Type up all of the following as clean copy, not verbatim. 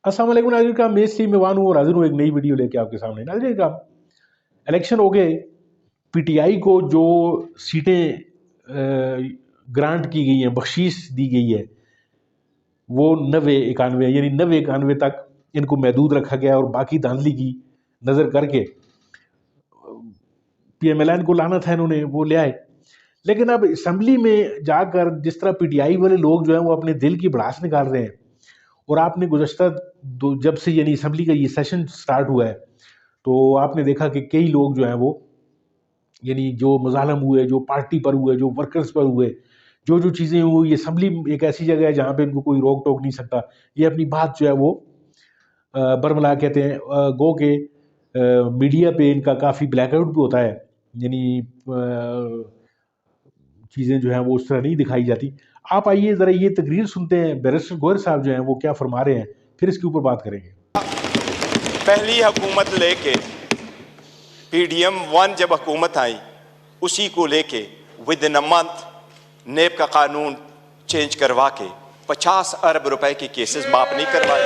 अस्सलाम वालेकुम नाज़रीन का मैं सी मेवान हूँ और हाजिर हूँ एक नई वीडियो लेके आपके सामने। नाज़रीन का इलेक्शन हो गए, पीटीआई को जो सीटें ग्रांट की गई हैं, बख्शीश दी गई है, वो 90-91 यानी 90-91 तक इनको महदूद रखा गया और बाकी धांधली की नज़र करके PMLN को लाना था, इन्होंने वो ले आए। लेकिन अब असम्बली में जाकर जिस तरह पीटीआई वाले लोग जो हैं वो अपने दिल की भड़ास निकाल रहे हैं, और आपने गुज़श्ता जब से यानी असम्बली का ये सेशन स्टार्ट हुआ है तो आपने देखा कि कई लोग जो हैं वो यानी जो मज़ालम हुए, जो पार्टी पर हुए, जो वर्कर्स पर हुए, जो जो चीज़ें हुई, ये असम्बली एक ऐसी जगह है जहाँ पे इनको कोई रोक टोक नहीं सकता। ये अपनी बात जो है वो बरमला कहते हैं, गो के मीडिया पे इनका काफ़ी ब्लैकआउट भी होता है, यानी चीज़ें जो हैं वो उस तरह नहीं दिखाई जाती। आप आइए ज़रा ये तकरीर सुनते हैं, बैरिस्टर गोहर साहब जो हैं वो क्या फरमा रहे हैं, फिर इसके ऊपर बात करेंगे। पहली हुकूमत लेके PDM 1 जब हुकूमत आई, उसी को लेके विद इन अ मंथ नेब का कानून चेंज करवा के 50 अरब रुपए के केसेस माफ नहीं करवाए।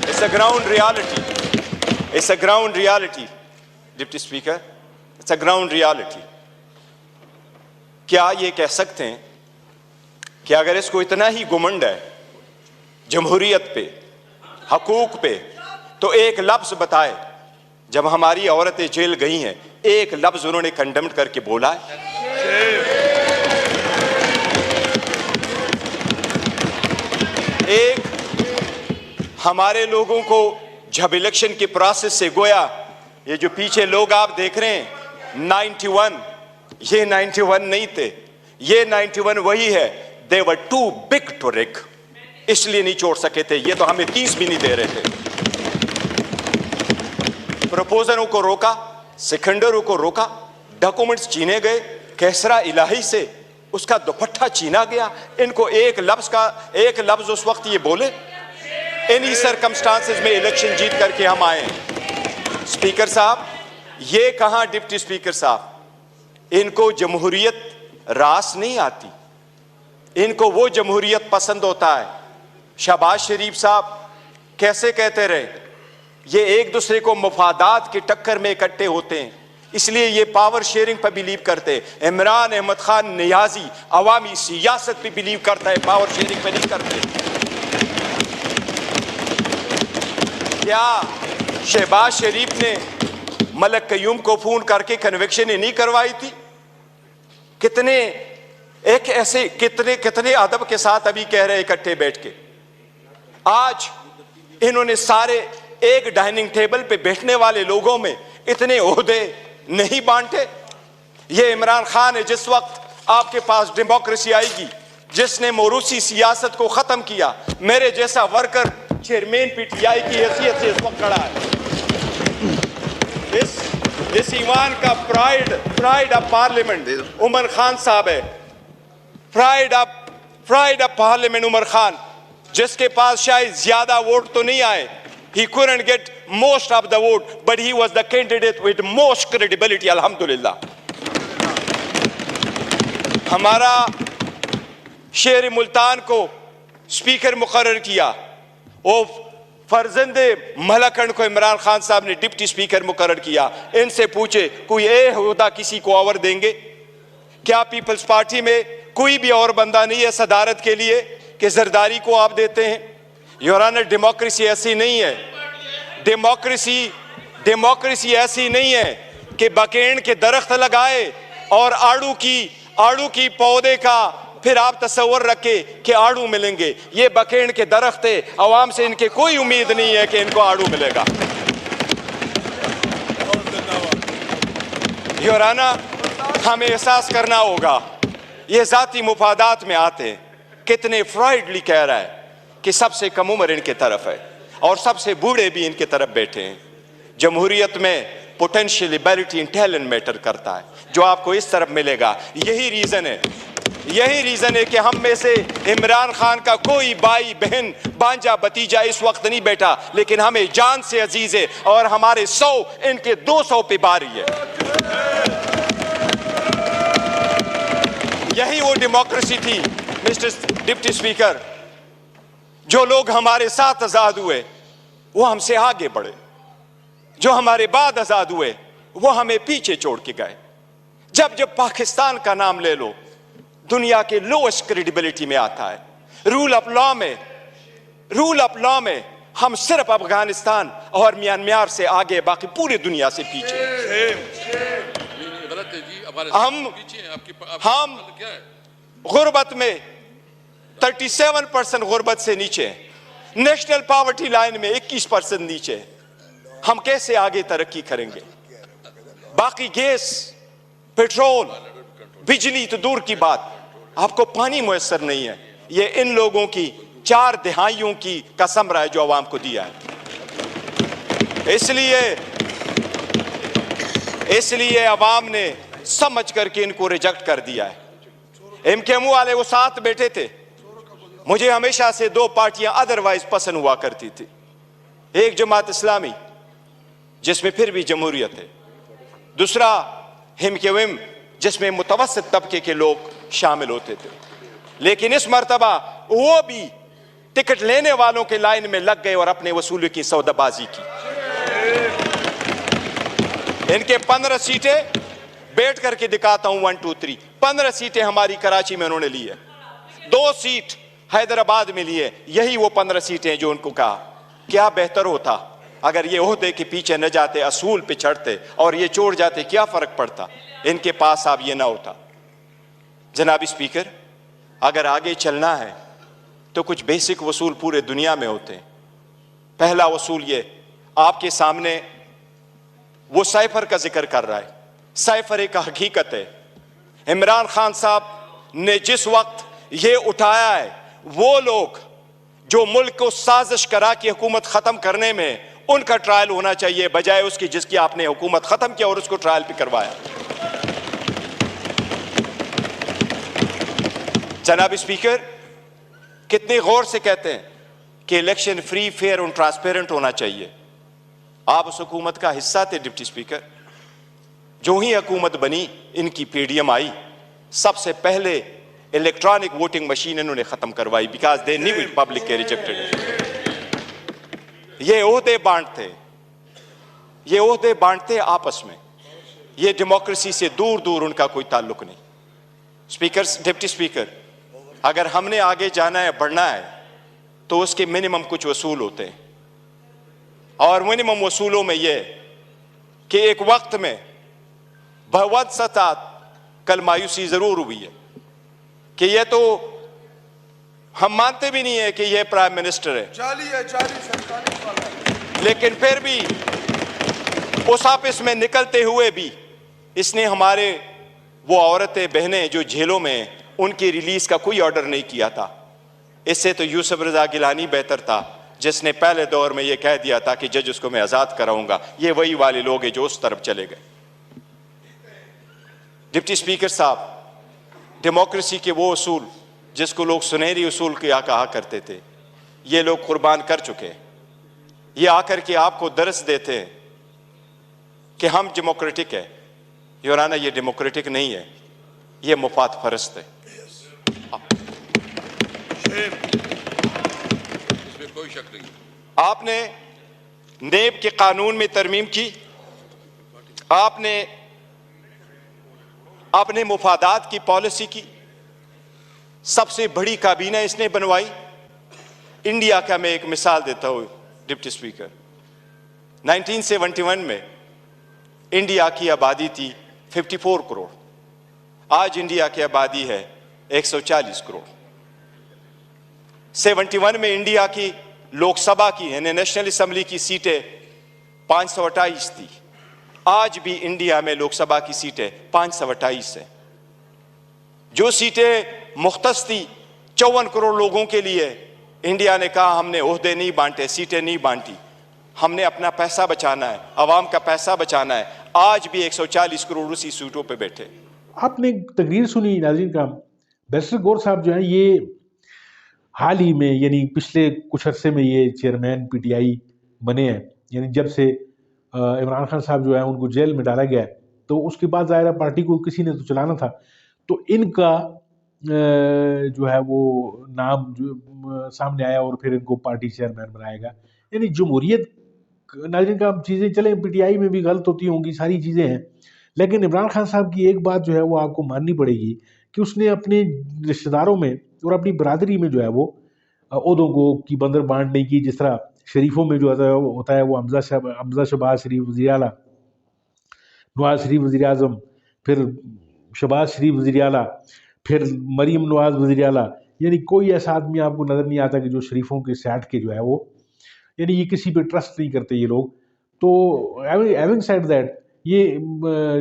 It's a ground reality, it's a ground reality deputy speaker, it's a ground reality. क्या ये कह सकते हैं कि अगर इसको इतना ही घुमंड है जमहूरियत पे, हकूक पे, तो एक लफ्ज बताए जब हमारी औरतें जेल गई हैं, एक लफ्ज उन्होंने कंडेम करके बोला है? एक हमारे लोगों को जब इलेक्शन के प्रोसेस से गोया, ये जो पीछे लोग आप देख रहे हैं 91, ये 91 नहीं थे, ये 91 वही है। दे वर टू बिग टू रिग, इसलिए नहीं छोड़ सके थे, ये तो हमें 30 भी नहीं दे रहे थे। प्रपोजरों को रोका, सिकंदरों को रोका, डॉक्यूमेंट्स छीने गए, कैसरा इलाही से उसका दुपट्टा छीना गया। इनको एक लफ्ज उस वक्त ये बोले, इन्हीं सर्कमस्टांसेस में इलेक्शन जीत करके हम आए हैं। स्पीकर साहब, ये कहां डिप्टी स्पीकर साहब, इनको जमहूरियत रास नहीं आती, इनको वो जमहूरियत पसंद होता है। शहबाज शरीफ साहब कैसे कहते रहे, ये एक दूसरे को मुफादात की टक्कर में इकट्ठे होते हैं, इसलिए ये पावर शेयरिंग पर बिलीव करते हैं। इमरान अहमद खान नियाजी अवामी सियासत पे बिलीव करता है, पावर शेयरिंग पे नहीं करते। क्या शहबाज शरीफ ने मलक कयूम को फोन करके कन्विक्शन ही नहीं करवाई थी? कितने एक ऐसे कितने अदब के साथ अभी कह रहे इकट्ठे बैठ के। आज इन्होंने सारे एक डाइनिंग टेबल पे बैठने वाले लोगों में इतने ओहदे नहीं बांटे। ये इमरान खान है, जिस वक्त आपके पास डेमोक्रेसी आएगी, जिसने मोरूसी सियासत को खत्म किया, मेरे जैसा वर्कर चेयरमैन पीटीआई की हैसियत से इस वक्त खड़ा है। इस ईवान का pride of parliament Umar Khan साहब है। Pride of parliament Umar Khan, जिसके पास शायद ज्यादा वोट तो नहीं आए, he couldn't get most of the vote, but he was the candidate with most credibility, alhamdulillah। हमारा शेर मुल्तान को स्पीकर मुकर्रर किया, वो फर्जंदे मलकंड को इमरान खान साहब ने डिप्टी स्पीकर मुकर्रर किया। इनसे पूछे कोई ओहदा किसी को और देंगे क्या? पीपल्स पार्टी में कोई भी और बंदा नहीं है सदारत के लिए कि जरदारी को आप देते हैं? योर ऑनर, डेमोक्रेसी ऐसी नहीं है। डेमोक्रेसी ऐसी नहीं है कि बकेन के दरख्त लगाए और आड़ू की पौधे का फिर आप तस्वर रखे कि आड़ू मिलेंगे। ये बकेन के दरख्त है, अवाम से इनके कोई उम्मीद नहीं है कि इनको आड़ू मिलेगा। योर ऑनर, हमें एहसास करना होगा, ये जाती मुफादात में आते हैं। कितने फ्राइडली कह रहा है कि सबसे कम उम्र इनके तरफ है और सबसे बूढ़े भी इनके तरफ बैठे हैं। जमहूरियत में potential ability in talent matter करता है, जो आपको इस तरफ मिलेगा। यही रीजन है कि हम में से इमरान खान का कोई भाई बहन भांजा भतीजा इस वक्त नहीं बैठा, लेकिन हमें जान से अजीज है और हमारे 100 इनके 200 पे बारी है। यही वो डेमोक्रेसी थी मिस्टर डिप्टी स्पीकर जो लोग हमारे साथ आजाद हुए वो हमसे आगे बढ़े, जो हमारे बाद आजाद हुए वो हमें पीछे छोड़ के गए। जब जब पाकिस्तान का नाम ले लो दुनिया के लोएस्ट क्रेडिबिलिटी में आता है। रूल ऑफ लॉ में हम सिर्फ अफगानिस्तान और म्यांमार से आगे, बाकी पूरी दुनिया से पीछे। हम गुर्बत में 37% गुर्बत से नीचे हैं, नेशनल पॉवर्टी लाइन में 21% नीचे है। हम कैसे आगे तरक्की करेंगे? बाकी गैस, पेट्रोल, बिजली तो दूर की बात, आपको पानी मुयस्सर नहीं है। ये इन लोगों की 4 दहाइयों की कसम रहा है जो अवाम को दिया है। इसलिए अवाम ने समझ करके इनको रिजेक्ट कर दिया है। MKM वाले वो साथ बैठे थे। मुझे हमेशा से 2 पार्टियां अदरवाइज पसंद हुआ करती थी। एक जमात इस्लामी जिसमें फिर भी जमहूरियत है, दूसरा MKM जिसमें मुतवस्सित तबके के लोग शामिल होते थे। लेकिन इस मर्तबा वो भी टिकट लेने वालों के लाइन में लग गए और अपने वसूली की सौदाबाजी की। इनके 15 सीटें बैठ करके दिखाता हूं, 1 2 3 15 सीटें हमारी कराची में उन्होंने ली है, 2 सीट हैदराबाद में ली है। यही वो 15 सीटें जो उनको कहा क्या बेहतर होता अगर ये ओहदे के पीछे न जाते, असूल पे चढ़ते और ये छोड़ जाते, क्या फर्क पड़ता? इनके पास अब ये ना होता। जनाब स्पीकर, अगर आगे चलना है तो कुछ बेसिक वसूल पूरे दुनिया में होते हैं। पहला वसूल ये, आपके सामने वो साइफर का जिक्र कर रहा है। साइफर एक हकीकत है। इमरान खान साहब ने जिस वक्त ये उठाया है, वो लोग जो मुल्क को साजिश करा के हुकूमत खत्म करने में, उनका ट्रायल होना चाहिए बजाय उसकी जिसकी आपने हुकूमत खत्म किया और उसको ट्रायल पे करवाया। जनाब स्पीकर, कितने गौर से कहते हैं कि इलेक्शन फ्री, फेयर और ट्रांसपेरेंट होना चाहिए। आप उस हुकूमत का हिस्सा थे डिप्टी स्पीकर। जो ही हुकूमत बनी, इनकी PDM आई, सबसे पहले इलेक्ट्रॉनिक वोटिंग मशीन इन्होंने खत्म करवाई, because they knew it public के रिजेक्टेड। ये ओहदे बांटते आपस में, ये डेमोक्रेसी से दूर दूर उनका कोई ताल्लुक नहीं। स्पीकर, डिप्टी स्पीकर, अगर हमने आगे जाना है, बढ़ना है, तो उसके मिनिमम कुछ वसूल होते हैं। और मिनिमम वसूलों में यह कि एक वक्त में बहुत सतात, कल मायूसी जरूर हुई है कि ये तो हम मानते भी नहीं है कि ये प्राइम मिनिस्टर है, जाली सरकारी वाला है। लेकिन फिर भी उस ऑफिस में निकलते हुए भी इसने हमारे वो औरतें बहनें जो जेलों में, उनकी रिलीज का कोई ऑर्डर नहीं किया था। इससे तो यूसुफ रजा गिलानी बेहतर था, जिसने पहले दौर में यह कह दिया था कि जज उसको मैं आजाद कराऊंगा। ये वही वाले लोग हैं जो उस तरफ चले गए। डिप्टी स्पीकर साहब, डेमोक्रेसी के वो उसूल जिसको लोग सुनहरी उसूल क्या कहा करते थे, ये लोग कुर्बान कर चुके हैं। ये आकर के आपको दर्स देते हैं कि हम डेमोक्रेटिक है। योराना, ये डेमोक्रेटिक नहीं है, ये मुफाद फरस्त है। इसमें कोई शक नहीं। आपने नेब के कानून में तरमीम की, आपने अपने मुफादात की पॉलिसी की, सबसे बड़ी काबीना इसने बनवाई। इंडिया का मैं एक मिसाल देता हूं डिप्टी स्पीकर। 1971 में इंडिया की आबादी थी 54 करोड़, आज इंडिया की आबादी है 140 करोड़। 71 में इंडिया की लोकसभा की यानी नेशनल असेंबली की सीटें 528 थी, आज भी इंडिया में लोकसभा की सीटें 528 है। जो सीटें मुख्तस थी 54 करोड़ लोगों के लिए, इंडिया ने कहा हमने ओहदे नहीं बांटे, सीटें नहीं बांटी, हमने अपना पैसा बचाना है, अवाम का पैसा बचाना है। आज भी 140 करोड़ उसी सीटों पे बैठे। आपने एक तकरीर सुनी नाज़रीन का, बैरिस्टर गौर साहब जो है ये हाल ही में यानी पिछले कुछ अरसे में ये चेयरमैन PTI बने हैं। यानी जब से इमरान खान साहब जो है उनको जेल में डाला गया है, तो उसके बाद ज़ाहिर पार्टी को किसी ने तो चलाना था। तो इनका जो है वो नाम जो सामने आया और फिर इनको पार्टी चेयरमैन बनाएगा। यानी जमहूरियत नाज़रीन का चीज़ें चलें, पीटीआई में भी गलत होती होंगी, सारी चीज़ें हैं, लेकिन इमरान खान साहब की एक बात जो है वो आपको माननी पड़ेगी कि उसने अपने रिश्तेदारों में और अपनी बरादरी में जो है वो ओहदों को की बंदर बांट नहीं की। जिस तरह शरीफों में जो होता है वो हमजा शहबाज शरीफ वज़ीर आला, नवाज शरीफ वज़ीर आज़म, फिर शहबाज शरीफ वज़ीर आला, फिर मरीम नवाज वज़ीर आला। यानी कोई ऐसा आदमी आपको नज़र नहीं आता कि जो शरीफों के सैट के जो है वो, यानी ये किसी पे ट्रस्ट नहीं करते ये लोग। तो हैविंग सेड दैट, ये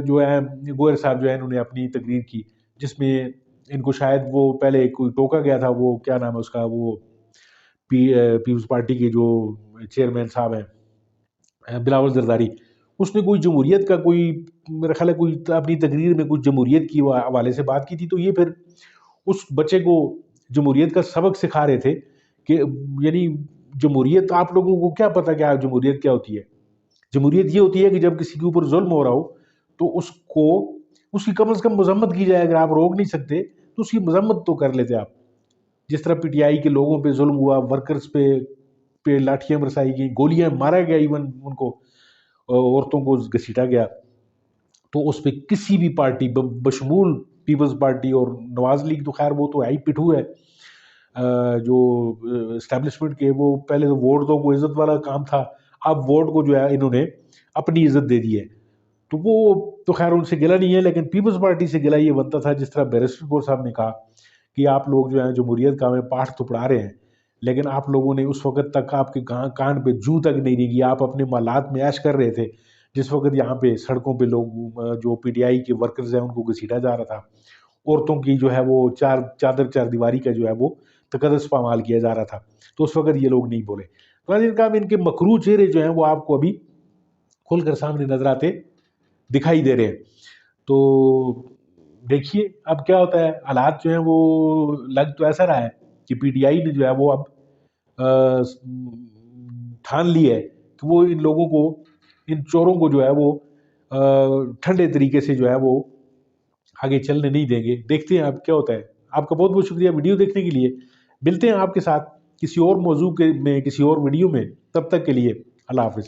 जो है गोयर साहब जो है इन्होंने अपनी तकरीर की जिसमें इनको शायद वो पहले कोई टोका गया था, वो क्या नाम है उसका, वो पीपल्स पार्टी के जो चेयरमैन साहब हैं बिलावल जरदारी, उसने कोई जमहूरियत का कोई, मेरा ख्याल है कोई अपनी तकरीर में कुछ जमहूरियत की हवाले से बात की थी। तो ये फिर उस बच्चे को जमहूरियत का सबक सिखा रहे थे कि यानी जमहूरियत, आप लोगों को क्या पता क्या जमहूरियत क्या होती है। जमहूरियत ये होती है कि जब किसी के ऊपर जुल्म हो रहा हो तो उसको, उसकी कम से कम मजम्मत की जाए। अगर आप रोक नहीं सकते तो उसकी मजम्मत तो कर लेते आप। जिस तरह पीटीआई के लोगों पे जुल्म हुआ, वर्कर्स पे लाठियां बरसाई गई, गोलियां मारा गया, इवन उनको औरतों को घसीटा गया, तो उस पर किसी भी पार्टी बशमूल पीपल्स पार्टी और नवाज लीग, तो खैर वो तो है ही पिठू है जो इस्टेब्लिशमेंट के, वो पहले तो वोट दो वो इज्जत वाला काम था, अब वोट को जो है इन्होंने अपनी इज्जत दे दी है। तो वो तो खैर उनसे गिला नहीं है, लेकिन पीपल्स पार्टी से गिला ये बनता था। जिस तरह बैरिस्टर कौर साहब ने कहा कि आप लोग जो है जमहूरियत का हमें पाठ तो पढ़ा रहे हैं, लेकिन आप लोगों ने उस वक्त तक आपके कान पे जू तक नहीं रेंगी, आप अपने मालात में ऐश कर रहे थे जिस वक्त यहाँ पे सड़कों पे लोग जो पीटीआई के वर्कर्स हैं उनको घसीटा जा रहा था, औरतों की जो है वो चार दीवारी का जो है वो तकदस पामाल किया जा रहा था, तो उस वक्त ये लोग नहीं बोले। तो इनका इनके मकरू चेहरे जो हैं वो आपको अभी खुलकर सामने नजर आते दिखाई दे रहे हैं। तो देखिए अब क्या होता है, हालात जो हैं वो लग तो ऐसा रहा है कि पीटीआई ने जो है वो अब ठान ली है कि वो इन लोगों को, इन चोरों को जो है वो ठंडे तरीके से जो है वो आगे चलने नहीं देंगे। देखते हैं अब क्या होता है। आपका बहुत बहुत शुक्रिया वीडियो देखने के लिए। मिलते हैं आपके साथ किसी और मौजू के में, किसी और वीडियो में। तब तक के लिए अल्लाह हाफिज़।